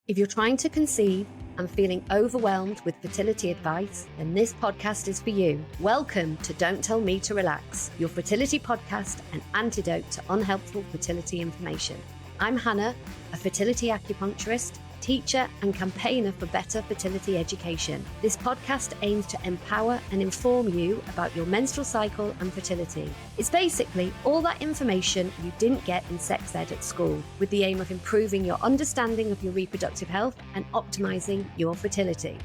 If you're trying to conceive and feeling overwhelmed with fertility advice, then this podcast is for you. Welcome to Don't Tell Me to Relax, your fertility podcast and antidote to unhelpful fertility information. I'm Hannah, a fertility acupuncturist, teacher and campaigner for better fertility education. This podcast aims to empower and inform you about your menstrual cycle and fertility. It's basically all that information you didn't get in sex ed at school, with the aim of improving your understanding of your reproductive health and optimizing your fertility.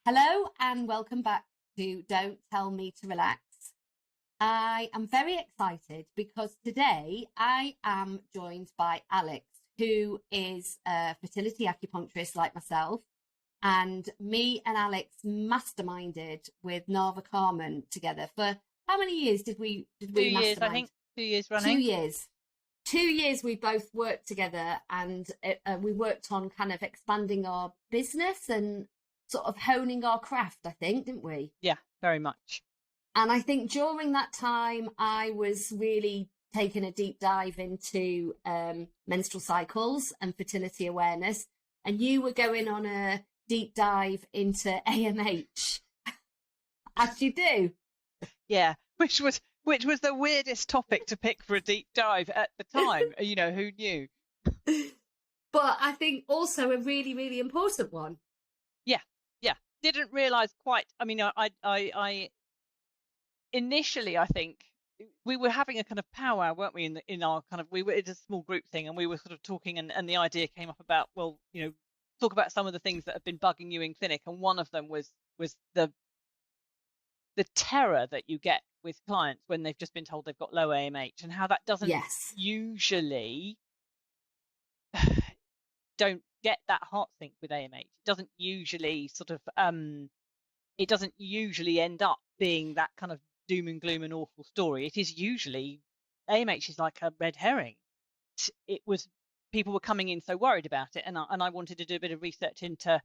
Hello and welcome back to Don't Tell Me to Relax. I am very excited because today I am joined by Alex, who is a fertility acupuncturist like myself, and me and Alex masterminded with Nava Carmen together for how many years did we 2 years, I think 2 years running. 2 years we both worked together, and we worked on kind of expanding our business and sort of honing our craft, I think, didn't we? Yeah, very much. And I think during that time I was really taking a deep dive into menstrual cycles and fertility awareness, and you were going on a deep dive into AMH, as you do. Yeah, which was the weirdest topic to pick for a deep dive at the time. You know, who knew? But I think also a really, really important one. Yeah. Didn't realise quite. I mean, I initially, I think, we were having a kind of powwow, weren't we? In our kind of, we were in a small group thing, and we were sort of talking, and the idea came up about, well, you know, talk about some of the things that have been bugging you in clinic, and one of them was the terror that you get with clients when they've just been told they've got low AMH, and how that doesn't usually don't get that heart sync with AMH. It doesn't usually sort of it doesn't usually end up being that kind of doom and gloom and awful story. It is usually, AMH is like a red herring. It was, people were coming in so worried about it, and I wanted to do a bit of research into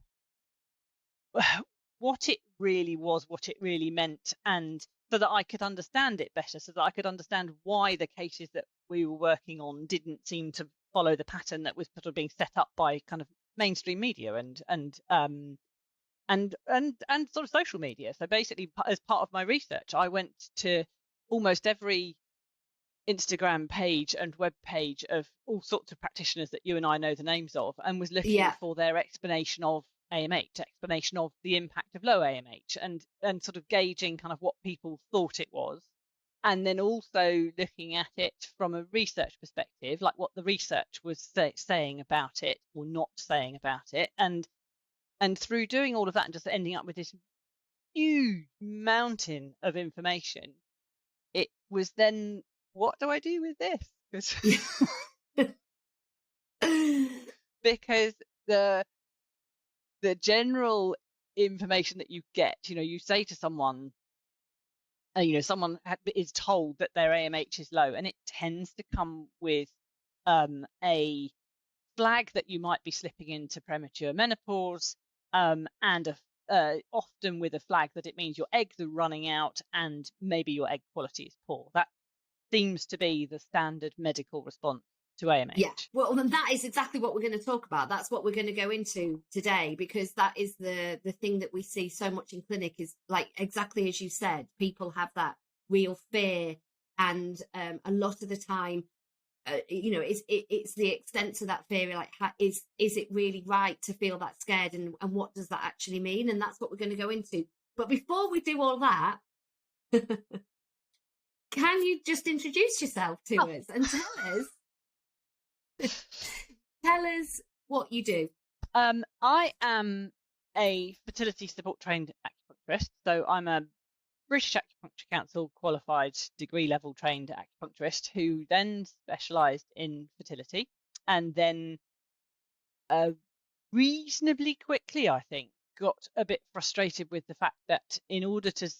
what it really was, what it really meant, and so that I could understand it better, so that I could understand why the cases that we were working on didn't seem to follow the pattern that was sort of being set up by kind of mainstream media and sort of social media. So basically, as part of my research, I went to almost every Instagram page and web page of all sorts of practitioners that you and I know the names of, and was looking for their explanation of AMH, explanation of the impact of low AMH, and sort of gauging kind of what people thought it was, and then also looking at it from a research perspective, like what the research was saying about it or not saying about it, and through doing all of that and just ending up with this huge mountain of information, it was then, what do I do with this? Because the general information that you get, you know, you say to someone, you know, someone is told that their AMH is low, and it tends to come with a flag that you might be slipping into premature menopause, and often with a flag that it means your eggs are running out and maybe your egg quality is poor. That seems to be the standard medical response to AMH. Yeah, well, and that is exactly what we're going to talk about. That's what we're going to go into today, because that is the thing that we see so much in clinic, is like exactly as you said, people have that real fear, and a lot of the time, you know, it's the extent to that fear, like is it really right to feel that scared, and what does that actually mean? And that's what we're going to go into. But before we do all that, can you just introduce yourself to us and tell us what you do? I am a fertility support trained acupuncturist. So I'm a British Acupuncture Council qualified degree level trained acupuncturist who then specialised in fertility, and then reasonably quickly, I think, got a bit frustrated with the fact that in order to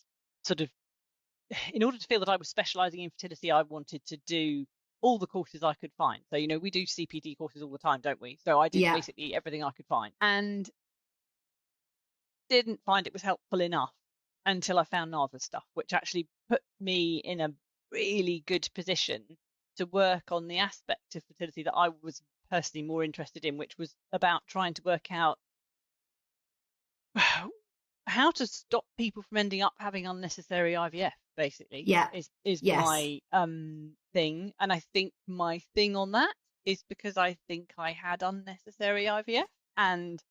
feel that I was specialising in fertility, I wanted to do all the courses I could find. So, you know, we do CPD courses all the time, don't we? So I did basically everything I could find, and didn't find it was helpful enough until I found Nava's stuff, which actually put me in a really good position to work on the aspect of fertility that I was personally more interested in, which was about trying to work out how to stop people from ending up having unnecessary IVF, basically. Yeah. is Yes. my thing. And I think my thing on that is because I think I had unnecessary IVF, and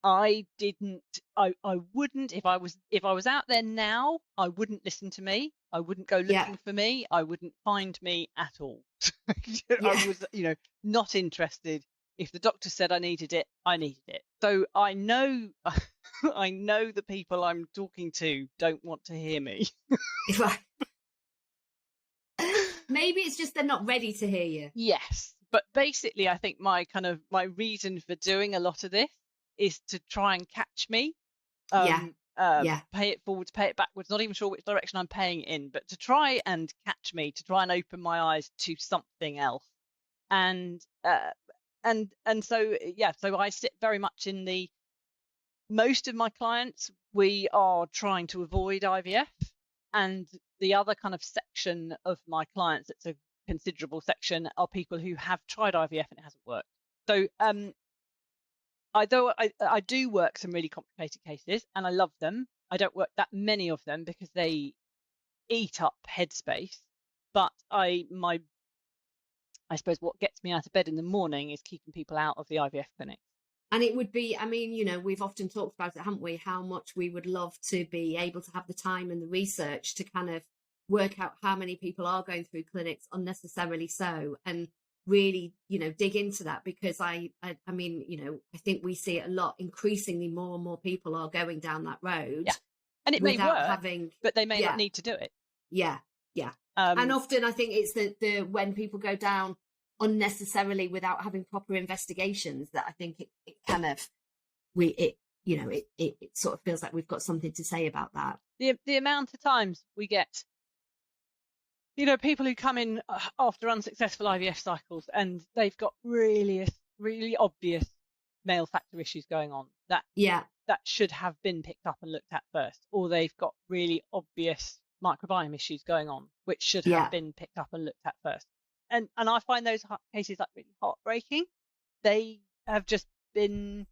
I wouldn't, if I was out there now, I wouldn't listen to me. I wouldn't go looking for me. I wouldn't find me at all. I was, not interested. If the doctor said I needed it, I needed it. So I know, I know the people I'm talking to don't want to hear me. Maybe it's just they're not ready to hear you. Yes. But basically, I think my reason for doing a lot of this is to try and catch me. Pay it forwards, pay it backwards. Not even sure which direction I'm paying it in, but to try and catch me, to try and open my eyes to something else. And so I sit very much in the, most of my clients, we are trying to avoid IVF, and the other kind of section of my clients, it's a considerable section, are people who have tried IVF and it hasn't worked. So I do work some really complicated cases and I love them. I don't work that many of them because they eat up headspace, but I suppose what gets me out of bed in the morning is keeping people out of the IVF clinic. And it would be, I mean, we've often talked about it, haven't we? How much we would love to be able to have the time and the research to kind of work out how many people are going through clinics unnecessarily so, and really, dig into that, because I mean, I think we see it a lot. Increasingly, more and more people are going down that road. Yeah. And it may work, but they may not need to do it. Yeah. And often I think it's the when people go down unnecessarily without having proper investigations, that I think it kind of it sort of feels like we've got something to say about that. The amount of times we get people who come in after unsuccessful IVF cycles and they've got really obvious male factor issues going on that should have been picked up and looked at first, or they've got really obvious microbiome issues going on which should have been picked up and looked at first. And I find those cases like really heartbreaking. They have just been,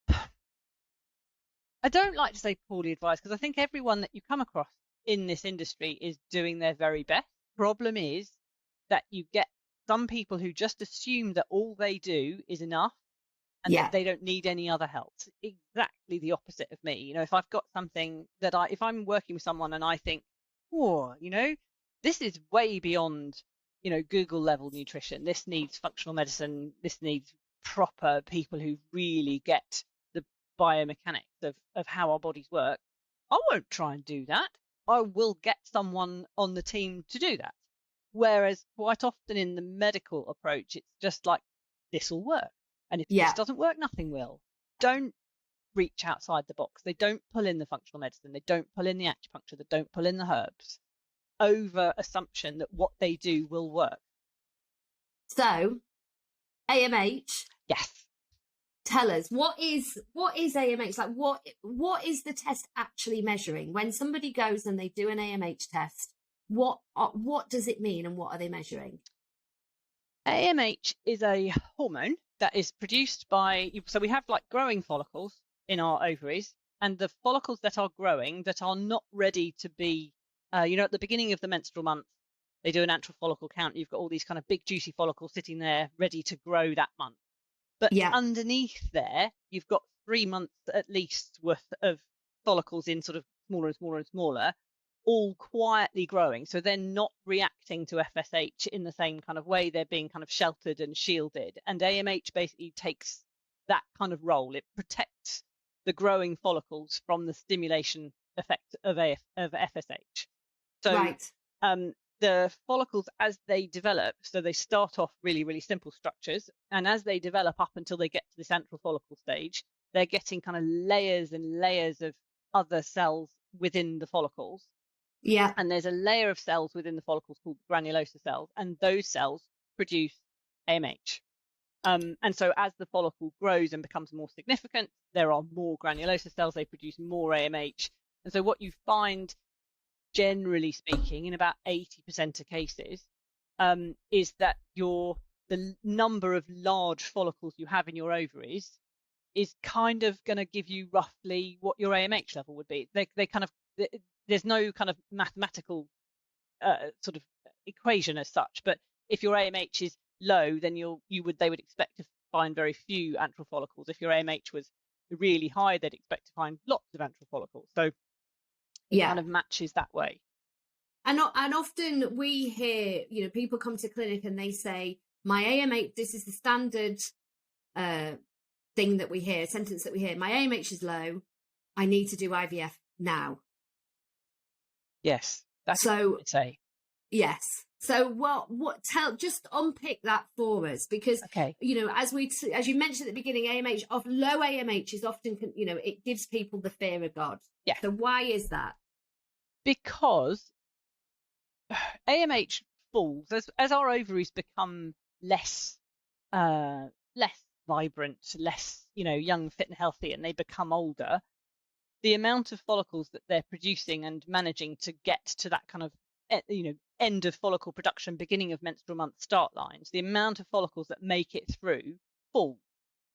I don't like to say poorly advised, because I think everyone that you come across in this industry is doing their very best. Problem is that you get some people who just assume that all they do is enough and that they don't need any other help. It's exactly the opposite of me. If I've got something that if I'm working with someone and I think, this is way beyond, Google level nutrition. This needs functional medicine. This needs proper people who really get the biomechanics of how our bodies work. I won't try and do that. I will get someone on the team to do that. Whereas quite often in the medical approach, it's just like, this will work. And if this doesn't work, nothing will. Don't reach outside the box. They don't pull in the functional medicine. They don't pull in the acupuncture. They don't pull in the herbs, over assumption that what they do will work. So, AMH. Yes. Tell us, what is AMH? Like, what is the test actually measuring? When somebody goes and they do an AMH test, what does it mean and what are they measuring? AMH is a hormone that is produced by, so we have like growing follicles in our ovaries, and the follicles that are growing that are not ready to be, at the beginning of the menstrual month, they do a natural follicle count. You've got all these kind of big juicy follicles sitting there ready to grow that month. But underneath there, you've got 3 months at least worth of follicles in sort of smaller and smaller and smaller, all quietly growing. So they're not reacting to FSH in the same kind of way. They're being kind of sheltered and shielded. And AMH basically takes that kind of role. It protects the growing follicles from the stimulation effect of FSH. So the follicles, as they develop, so they start off really, really simple structures. And as they develop up until they get to this antral follicle stage, they're getting kind of layers and layers of other cells within the follicles. Yeah. And there's a layer of cells within the follicles called granulosa cells, and those cells produce AMH. And so as the follicle grows and becomes more significant, there are more granulosa cells, they produce more AMH. And so what you find, generally speaking, in about 80% of cases, is that your the number of large follicles you have in your ovaries is kind of going to give you roughly what your AMH level would be. They kind of, there's no kind of mathematical sort of equation as such, but if your AMH is low, then they would expect to find very few antral follicles. If your AMH was really high, they'd expect to find lots of antral follicles. So it kind of matches that way. And often we hear, people come to clinic and they say, my AMH, this is the standard thing that we hear, sentence that we hear, my AMH is low, I need to do IVF now. Yes, that's what I would say. Yes. So just unpick that for us, because, as you mentioned at the beginning, low AMH is often, it gives people the fear of God. Yeah. So why is that? Because AMH falls as our ovaries become less vibrant, less, young, fit and healthy, and they become older. The amount of follicles that they're producing and managing to get to that kind of, end of follicle production, beginning of menstrual month start lines, the amount of follicles that make it through fall,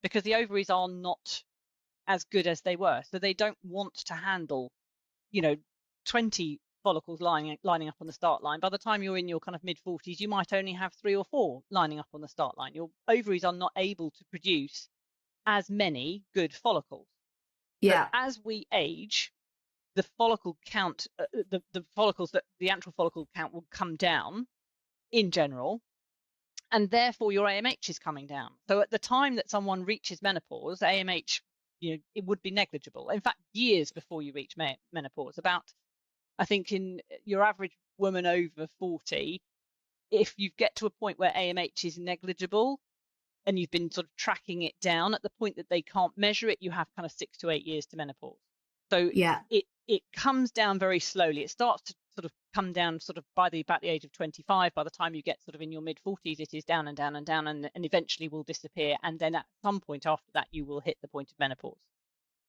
because the ovaries are not as good as they were. So they don't want to handle, 20 follicles lining up on the start line. By the time you're in your kind of mid-40s, you might only have 3 or 4 lining up on the start line. Your ovaries are not able to produce as many good follicles. Yeah. But as we age, the follicle count, the follicles, that the antral follicle count will come down in general, and therefore your AMH is coming down. So at the time that someone reaches menopause, AMH, it would be negligible. In fact, years before you reach menopause, I think in your average woman over 40, if you get to a point where AMH is negligible and you've been sort of tracking it down, at the point that they can't measure it, you have kind of 6 to 8 years to menopause. So it comes down very slowly. It starts to sort of come down sort of about the age of 25. By the time you get sort of in your mid-40s, it is down and down and down, and eventually will disappear. And then at some point after that, you will hit the point of menopause.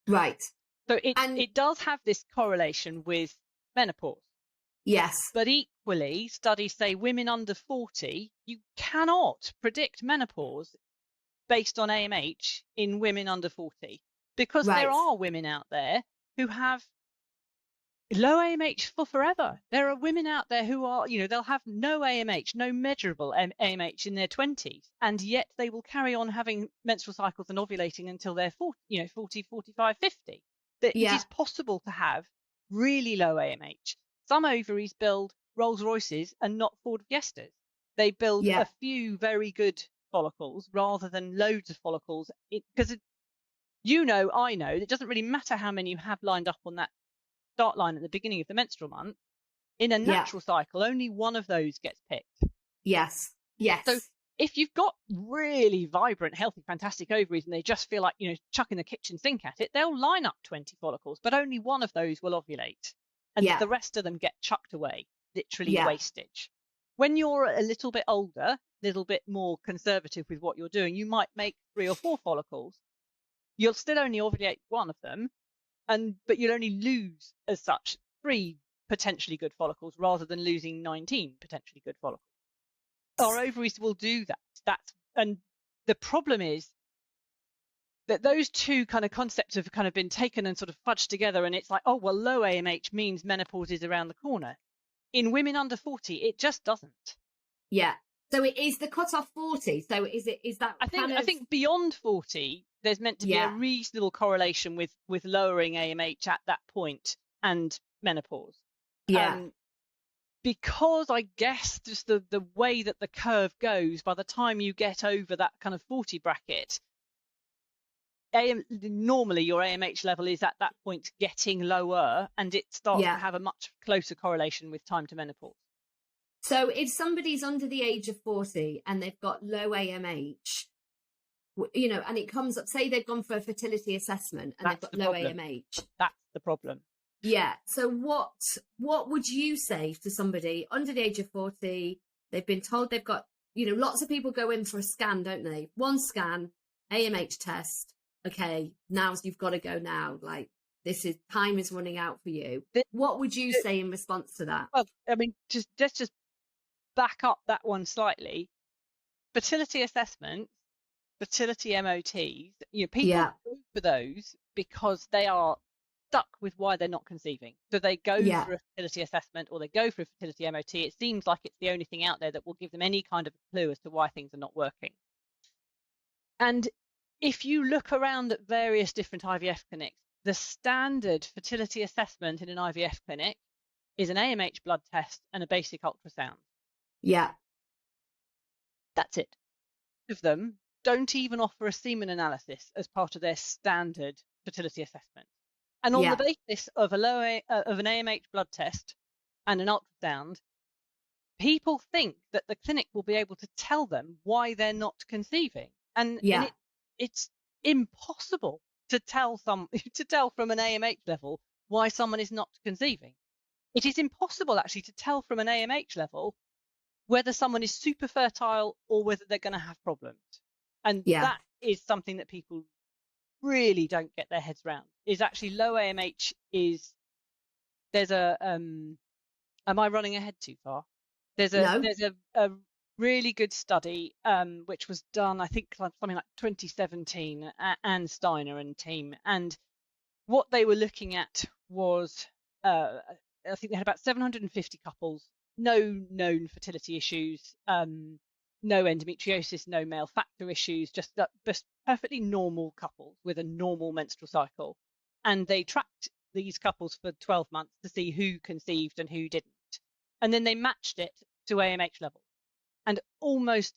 Right. So it does have this correlation with menopause. Yes. But equally, studies say women under 40, you cannot predict menopause based on AMH in women under 40, because there are women out there who have low AMH for forever. There are women out there who are, they'll have no AMH, no measurable AMH in their 20s, and yet they will carry on having menstrual cycles and ovulating until they're 40, 45, 50. It is possible to have really low AMH. Some ovaries build Rolls Royces and not Ford Fiestas. They build a few very good follicles rather than loads of follicles, because I know it doesn't really matter how many you have lined up on that start line at the beginning of the menstrual month. In a natural cycle, only one of those gets picked. Yes. So if you've got really vibrant, healthy, fantastic ovaries and they just feel like, chucking the kitchen sink at it, they'll line up 20 follicles, but only one of those will ovulate. And the rest of them get chucked away, literally wastage. When you're a little bit older, a little bit more conservative with what you're doing, you might make 3 or 4 follicles. You'll still only ovulate one of them, but you'll only lose, as such, 3 potentially good follicles rather than losing 19 potentially good follicles. Our ovaries will do that. And the problem is that those two kind of concepts have kind of been taken and sort of fudged together, and it's like, oh, well, low AMH means menopause is around the corner. In women under 40, it just doesn't. Yeah. So it is the cutoff 40. So is that? I think beyond 40, there's meant to be a reasonable correlation with lowering AMH at that point and menopause. Yeah. Because I guess just the way that the curve goes, by the time you get over that kind of 40 bracket, normally your AMH level is at that point getting lower, and it starts to have a much closer correlation with time to menopause. So if somebody's under the age of 40 and they've got low AMH, and it comes up, say they've gone for a fertility assessment and they've got low AMH. That's the problem. Yeah. So what would you say to somebody under the age of 40? They've been told they've got, lots of people go in for a scan, don't they? One scan, AMH test. Okay, now you've got to go now. Like, time is running out for you. What would you say in response to that? Well, I mean, let's just back up that one slightly. fertility assessments, fertility MOTs, people go for those because they are stuck with why they're not conceiving. So they go for a fertility assessment or they go for a fertility MOT. It seems like it's the only thing out there that will give them any kind of clue as to why things are not working. And if you look around at various different IVF clinics, the standard fertility assessment in an IVF clinic is an AMH blood test and a basic ultrasound. Yeah. That's it. Of them don't even offer a semen analysis as part of their standard fertility assessment. And on the basis of an AMH blood test and an ultrasound, people think that the clinic will be able to tell them why they're not conceiving. And it's impossible to tell from an AMH level why someone is not conceiving. It is impossible actually to tell from an AMH level whether someone is super fertile or whether they're going to have problems. And that is something that people really don't get their heads around. Is actually low AMH is, there's a am I running ahead too far? There's a really good study which was done, I think something like 2017, Anne Steiner and team, and what they were looking at was I think they had about 750 couples, no known fertility issues, no endometriosis, no male factor issues, just perfectly normal couples with a normal menstrual cycle. And they tracked these couples for 12 months to see who conceived and who didn't. And then they matched it to AMH level. And almost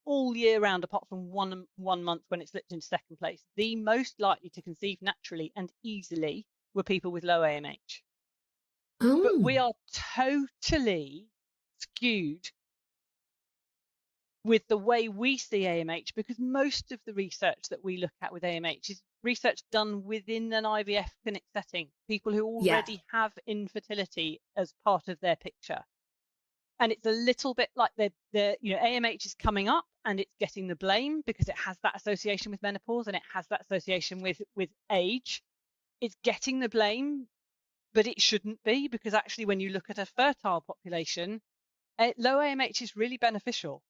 all year round, apart from one month when it slipped into second place, the most likely to conceive naturally and easily were people with low AMH. But we are totally skewed with the way we see AMH, because most of the research that we look at with AMH is research done within an IVF clinic setting, people who already have infertility as part of their picture. And it's a little bit like AMH is coming up and it's getting the blame because it has that association with menopause and it has that association with age. It's getting the blame, but it shouldn't be, because actually when you look at a fertile population, low AMH is really beneficial.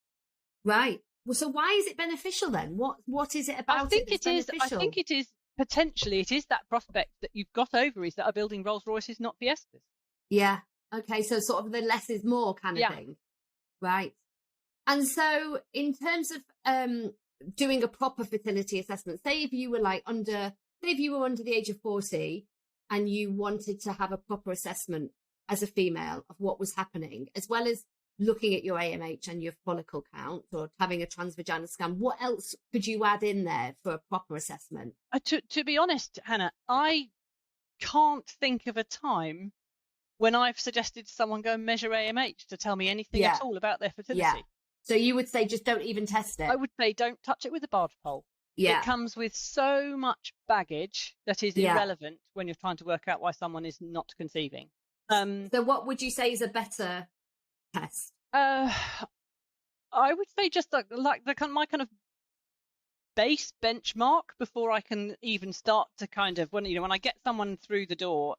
Right. Well, so why is it beneficial then? What is it about it that's beneficial? I think it is potentially, it is that prospect that you've got ovaries that are building Rolls Royces, not Fiestas. Yeah. Okay. So sort of the less is more kind of thing. Right. And so in terms of doing a proper fertility assessment, say if you were under the age of 40 and you wanted to have a proper assessment as a female of what was happening, as well as looking at your AMH and your follicle count or having a transvaginal scan, what else could you add in there for a proper assessment? To be honest, Hannah, I can't think of a time when I've suggested someone go and measure AMH to tell me anything at all about their fertility. Yeah. So you would say just don't even test it? I would say don't touch it with a barge pole. Yeah. It comes with so much baggage that is irrelevant when you're trying to work out why someone is not conceiving. So what would you say is a better test? I would say just like my kind of base benchmark before I can even start to kind of, when I get someone through the door,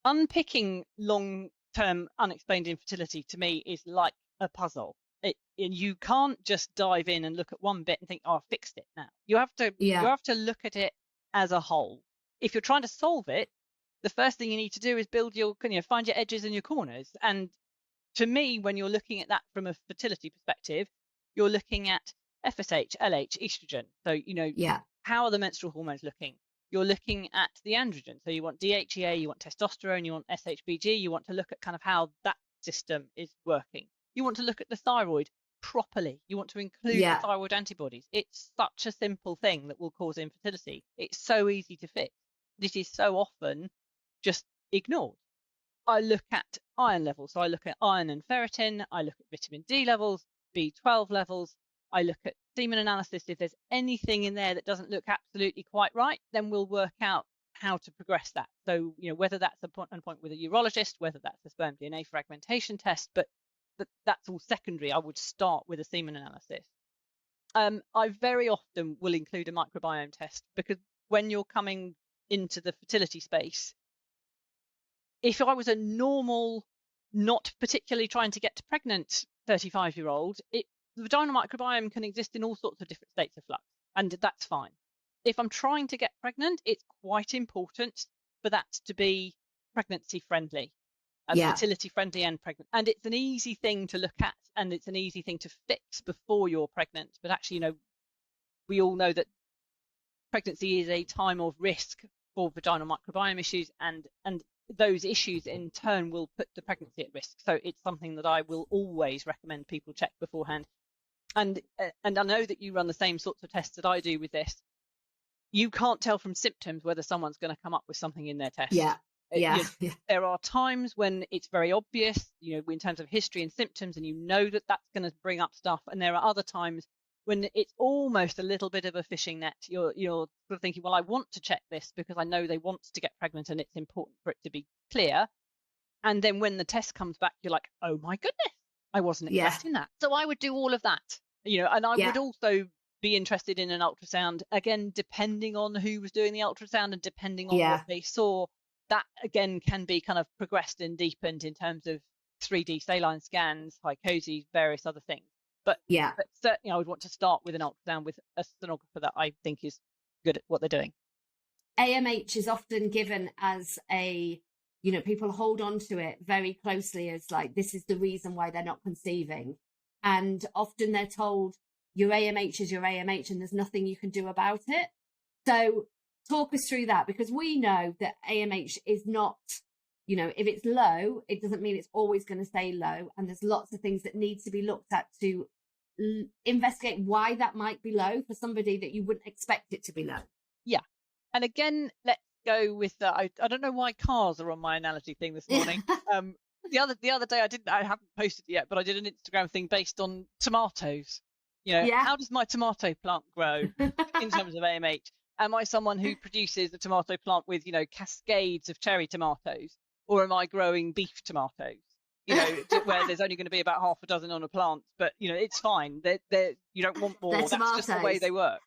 unpicking long-term unexplained infertility to me is like a puzzle. And you can't just dive in and look at one bit and think, oh, I've fixed it now. You have to look at it as a whole. If you're trying to solve it, the first thing you need to do is find your edges and your corners. And to me, when you're looking at that from a fertility perspective, you're looking at FSH, LH, estrogen. So, how are the menstrual hormones looking? You're looking at the androgen. So you want DHEA, you want testosterone, you want SHBG. You want to look at kind of how that system is working. You want to look at the thyroid properly. You want to include the thyroid antibodies. It's such a simple thing that will cause infertility. It's so easy to fix. This is so often just ignored. I look at iron levels. So I look at iron and ferritin. I look at vitamin D levels, B12 levels. I look at semen analysis. If there's anything in there that doesn't look absolutely quite right, then we'll work out how to progress that. So, whether that's an appointment with a urologist, whether that's a sperm DNA fragmentation test, but that's all secondary. I would start with a semen analysis. I very often will include a microbiome test, because when you're coming into the fertility space, if I was a normal, not particularly trying to get pregnant 35-year-old, it the vaginal microbiome can exist in all sorts of different states of flux, and that's fine. If I'm trying to get pregnant, it's quite important for that to be pregnancy friendly, fertility friendly and pregnant. And it's an easy thing to look at, and it's an easy thing to fix before you're pregnant. But actually, we all know that pregnancy is a time of risk for vaginal microbiome issues, and those issues in turn will put the pregnancy at risk. So it's something that I will always recommend people check beforehand. And I know that you run the same sorts of tests that I do with this. You can't tell from symptoms whether someone's going to come up with something in their test. There are times when it's very obvious, in terms of history and symptoms, and that that's going to bring up stuff. And there are other times when it's almost a little bit of a fishing net. You're sort of thinking, well, I want to check this because I know they want to get pregnant and it's important for it to be clear. And then when the test comes back, you're like, oh my goodness, I wasn't expecting that. So I would do all of that, and I would also be interested in an ultrasound, again, depending on who was doing the ultrasound and depending on what they saw. That again can be kind of progressed and deepened in terms of 3D saline scans, hycoses, various other things. But certainly I would want to start with an ultrasound with a sonographer that I think is good at what they're doing. AMH is often given as people hold on to it very closely as like, this is the reason why they're not conceiving. And often they're told, your AMH is your AMH and there's nothing you can do about it. So talk us through that, because we know that AMH is not, if it's low, it doesn't mean it's always going to stay low. And there's lots of things that need to be looked at to investigate why that might be low for somebody that you wouldn't expect it to be low. Yeah. And again, let's go with I don't know why cars are on my analogy thing this morning. The other day I haven't posted it yet, but I did an Instagram thing based on tomatoes. How does my tomato plant grow in terms of AMH? Am I someone who produces a tomato plant with, cascades of cherry tomatoes, or am I growing beef tomatoes? Where there's only going to be about half a dozen on a plant, but it's fine. They're you don't want more. That's just the way they work.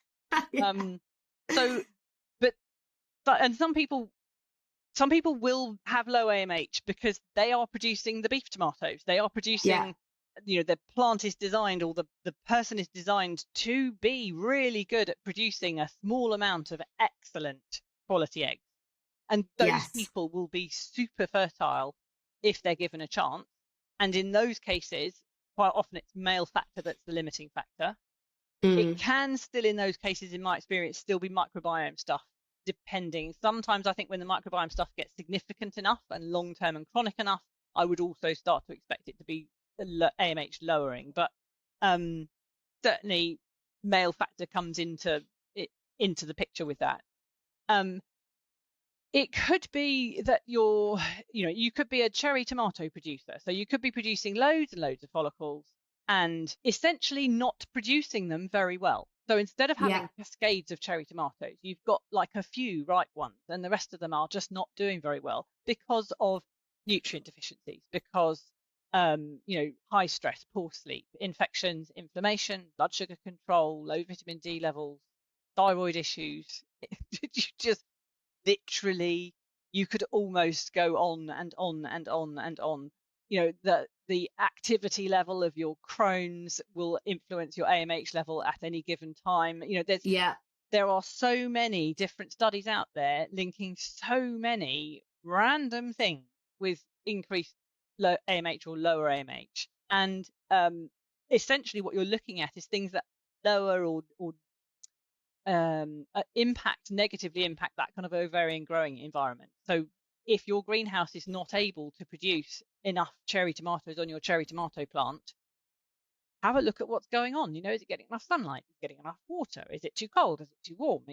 And some people will have low AMH because they are producing the beef tomatoes. They are producing. The plant is designed, or the person is designed to be really good at producing a small amount of excellent quality eggs. And those people will be super fertile if they're given a chance. And in those cases, quite often it's male factor that's the limiting factor. It can still, in those cases, in my experience, still be microbiome stuff, depending. Sometimes I think when the microbiome stuff gets significant enough and long-term and chronic enough, I would also start to expect it to be AMH lowering, but certainly male factor comes into the picture with that. It could be that you could be a cherry tomato producer, so you could be producing loads and loads of follicles and essentially not producing them very well. So instead of having cascades of cherry tomatoes, you've got like a few ripe ones and the rest of them are just not doing very well because of nutrient deficiencies, because high stress, poor sleep, infections, inflammation, blood sugar control, low vitamin D levels, thyroid issues. Just literally, you could almost go on and on and on and on. The activity level of your Crohn's will influence your AMH level at any given time. There are so many different studies out there linking so many random things with increased low AMH or lower AMH, and essentially what you're looking at is things that lower or negatively impact that kind of ovarian growing environment. So if your greenhouse is not able to produce enough cherry tomatoes on your cherry tomato plant, have a look at what's going on. Is it getting enough sunlight? Is it getting enough water? Is it too cold? Is it too warm?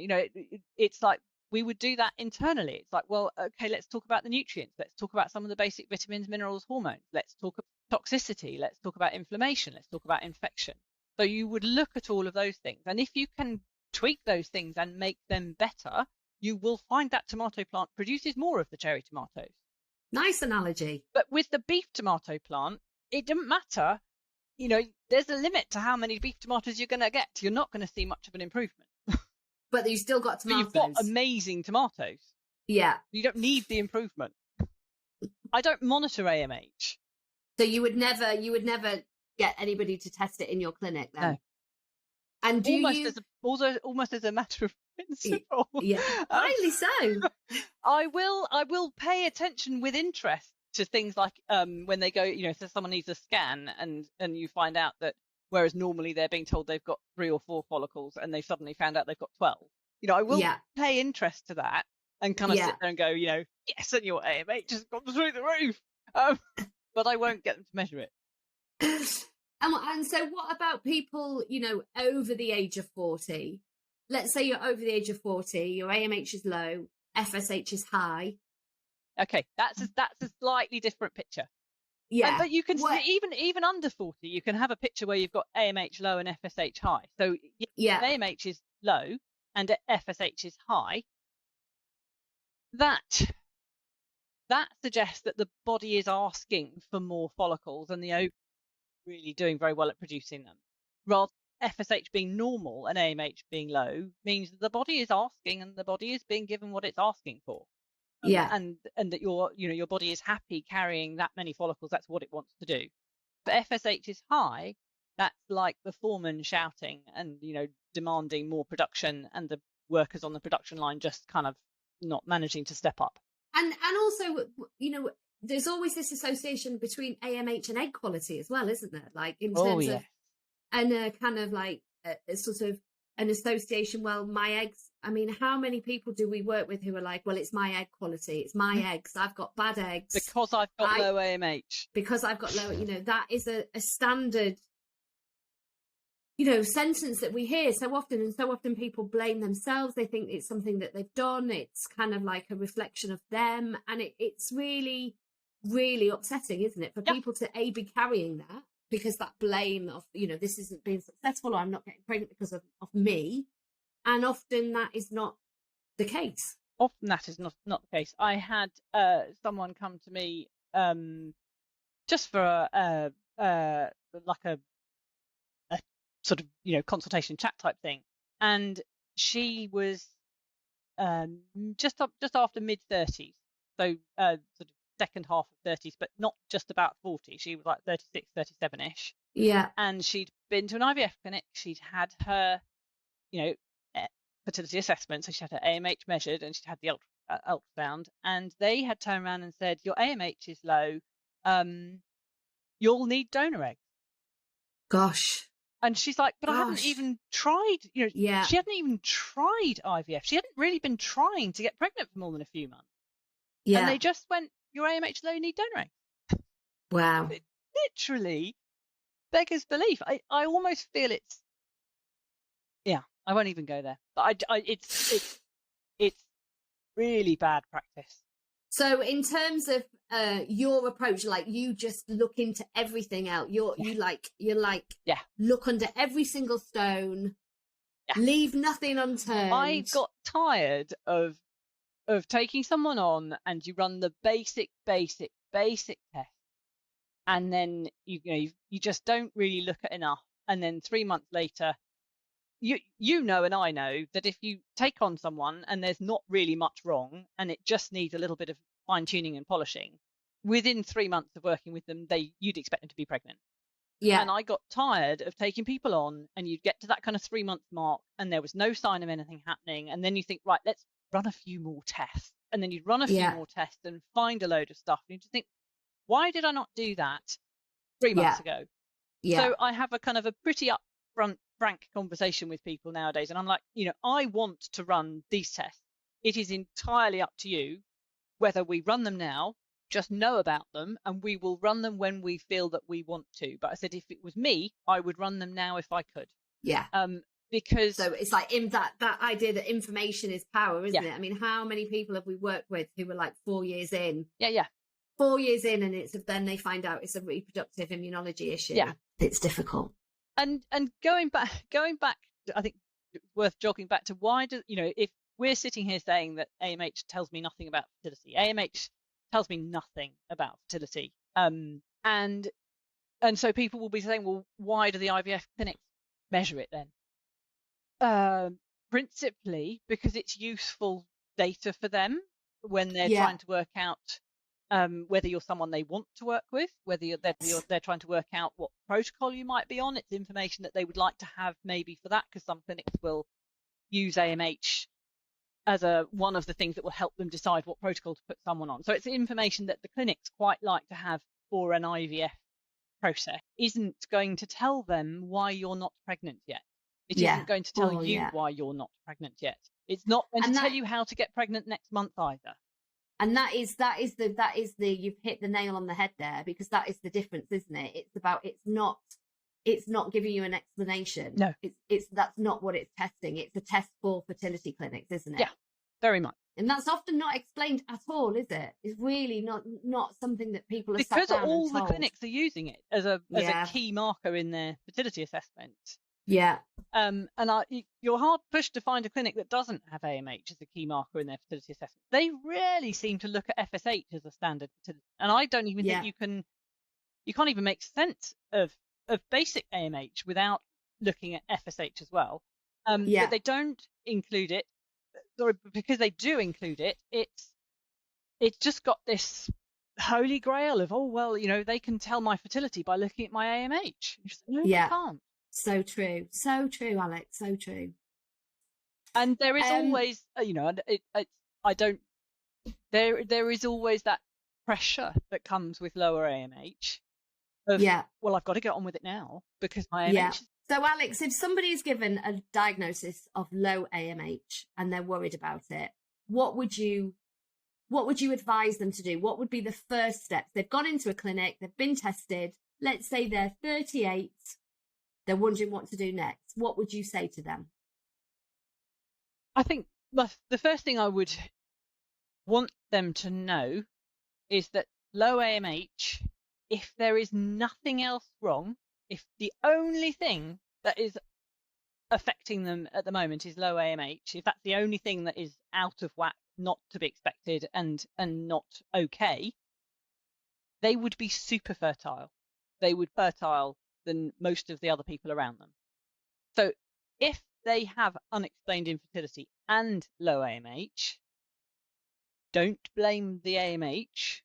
It's like we would do that internally. It's like, well, okay, let's talk about the nutrients. Let's talk about some of the basic vitamins, minerals, hormones. Let's talk about toxicity. Let's talk about inflammation. Let's talk about infection. So you would look at all of those things. And if you can tweak those things and make them better, you will find that tomato plant produces more of the cherry tomatoes. Nice analogy. But with the beef tomato plant, it doesn't matter. There's a limit to how many beef tomatoes you're going to get. You're not going to see much of an improvement. But you still got tomatoes. But you've got amazing tomatoes. Yeah. You don't need the improvement. I don't monitor AMH. So you would never get anybody to test it in your clinic then? No. And do almost as a matter of principle. Yeah, rightly so. I will pay attention with interest to things like when they go, so someone needs a scan and you find out that whereas normally they're being told they've got 3 or 4 follicles and they suddenly found out they've got 12. I will pay interest to that and kind of sit there and go, yes, and your AMH has gone through the roof. But I won't get them to measure it. And so what about people, over the age of 40? Let's say you're over the age of 40, your AMH is low, FSH is high. Okay, that's a slightly different picture. Yeah. But you can see, even under 40, you can have a picture where you've got AMH low and FSH high. So if AMH is low and FSH is high, that suggests that the body is asking for more follicles and the ovary really doing very well at producing them. Rather, FSH being normal and AMH being low means that the body is asking and the body is being given what it's asking for. And that your body is happy carrying that many follicles. That's what it wants to do. But FSH is high. That's like the foreman shouting and demanding more production, and the workers on the production line just kind of not managing to step up. And also, there's always this association between AMH and egg quality as well, isn't there? Like in terms of, and kind of like a sort of an association. Well, my eggs. I mean, how many people do we work with who are like, well, it's my egg quality, it's my eggs, I've got bad eggs because I've got low AMH. Because I've got low, that is a standard, sentence that we hear so often, and so often people blame themselves. They think it's something that they've done. It's kind of like a reflection of them, and it's really, really upsetting, isn't it, for people to be carrying that, because that blame of this isn't being successful, or I'm not getting pregnant because of me. And often that is not the case. Often that is not the case. I had someone come to me just for a sort of consultation chat type thing, and she was just after mid-30s, so sort of second half of 30s, but not just about 40. She was like 36, 37ish. Yeah. And she'd been to an IVF clinic. She'd had her fertility assessment, so she had her AMH measured and she'd had the ultrasound, and they had turned around and said, your AMH is low, you'll need donor eggs. Gosh. And she's like, but I haven't even tried, she hadn't even tried IVF. She hadn't really been trying to get pregnant for more than a few months. And they just went, your AMH is low, you need donor eggs. Wow. It literally beggars belief. I almost feel it's, I won't even go there. But it's really bad practice. So in terms of your approach, like you just look into everything else. You're like look under every single stone, leave nothing unturned. I got tired of taking someone on and you run the basic test, and then you just don't really look at enough, and then 3 months later. And I know that if you take on someone and there's not really much wrong and it just needs a little bit of fine tuning and polishing, within 3 months of working with them, you'd expect them to be pregnant. Yeah. And I got tired of taking people on and you'd get to that kind of 3 month mark and there was no sign of anything happening. And then you think, right, let's run a few more tests. And then you'd run a few more tests and find a load of stuff. And you just think, why did I not do that 3 months ago? Yeah. So I have a kind of a pretty upfront, frank conversation with people nowadays, and I'm like, I want to run these tests. It is entirely up to you whether we run them now. Just know about them, and we will run them when we feel that we want to. But I said, if it was me, I would run them now if I could. Yeah. Because so it's like in that idea that information is power, isn't it? I mean, how many people have we worked with who were like 4 years in? 4 years in, and then they find out it's a reproductive immunology issue. Yeah, it's difficult. And going back, I think it's worth jogging back to why do if we're sitting here saying that AMH tells me nothing about fertility, AMH tells me nothing about fertility, and so people will be saying, well, why do the IVF clinics measure it then? Principally because it's useful data for them when they're trying to work out whether you're someone they want to work with, whether they're trying to work out what protocol you might be on. It's information that they would like to have maybe for that, because some clinics will use AMH as one of the things that will help them decide what protocol to put someone on. So it's information that the clinics quite like to have for an IVF process. Isn't going to tell them why you're not pregnant yet. It isn't going to tell you why you're not pregnant yet. It's not going to tell you how to get pregnant next month either. And that is the you've hit the nail on the head there, because that is the difference, isn't it? It's not giving you an explanation. No, that's not what it's testing. It's a test for fertility clinics, isn't it? Yeah, very much. And that's often not explained at all, is it? It's really not something that people are because sat down all and told. The clinics are using it as a key marker in their fertility assessment. Yeah. And you're hard pushed to find a clinic that doesn't have AMH as a key marker in their fertility assessment. They rarely seem to look at FSH as a standard fertility, and I don't even think you can't even make sense of basic AMH without looking at FSH as well. But they don't include it. Or because they do include it, it's just got this holy grail of, they can tell my fertility by looking at my AMH. No, they can't. So true, Alex, so true. And there is always, there is always that pressure that comes with lower AMH. Well, I've got to get on with it now because my AMH. So, Alex, if somebody is given a diagnosis of low AMH and they're worried about it, what would you advise them to do? What would be the first steps? They've gone into a clinic, they've been tested. Let's say they're 38. They're wondering what to do next. What would you say to them? I think the first thing I would want them to know is that low AMH, if there is nothing else wrong, if the only thing that is affecting them at the moment is low AMH, if that's the only thing that is out of whack, not to be expected and not okay, they would be super fertile. They would fertile than most of the other people around them. So if they have unexplained infertility and low AMH, don't blame the AMH.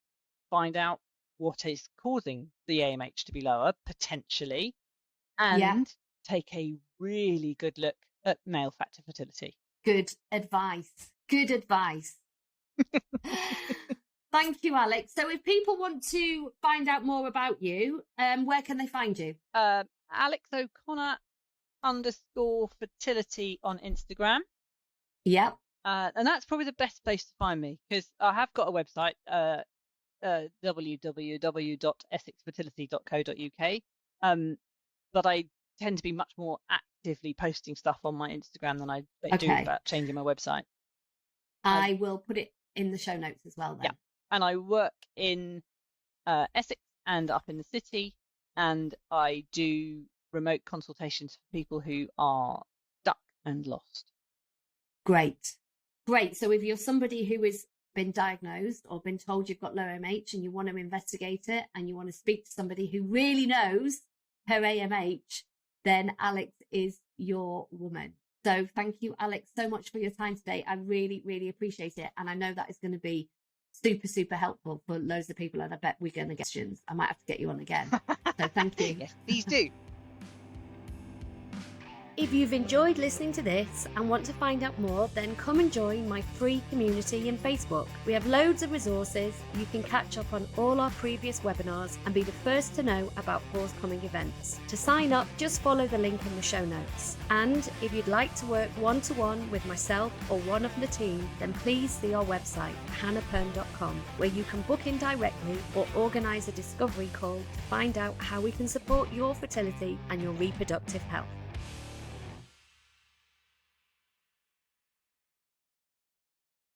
Find out what is causing the AMH to be lower, potentially, and take a really good look at male factor fertility. Good advice. Thank you, Alex. So if people want to find out more about you, where can they find you? Alex O'Connor _fertility on Instagram. Yep. And that's probably the best place to find me, because I have got a website, www.essexfertility.co.uk. But I tend to be much more actively posting stuff on my Instagram than I do about changing my website. I will put it in the show notes as well then. Yeah. And I work in Essex and up in the city, and I do remote consultations for people who are stuck and lost. Great. So if you're somebody who has been diagnosed or been told you've got low AMH and you want to investigate it and you want to speak to somebody who really knows her AMH, then Alex is your woman. So thank you, Alex, so much for your time today. I really, really appreciate it. And I know that is going to be super, super helpful for loads of people. And I bet we're going to get questions. I might have to get you on again. So thank you. Yes, please do. If you've enjoyed listening to this and want to find out more, then come and join my free community in Facebook. We have loads of resources. You can catch up on all our previous webinars and be the first to know about forthcoming events. To sign up, just follow the link in the show notes. And if you'd like to work one-to-one with myself or one of the team, then please see our website, hannahpern.com, where you can book in directly or organise a discovery call to find out how we can support your fertility and your reproductive health.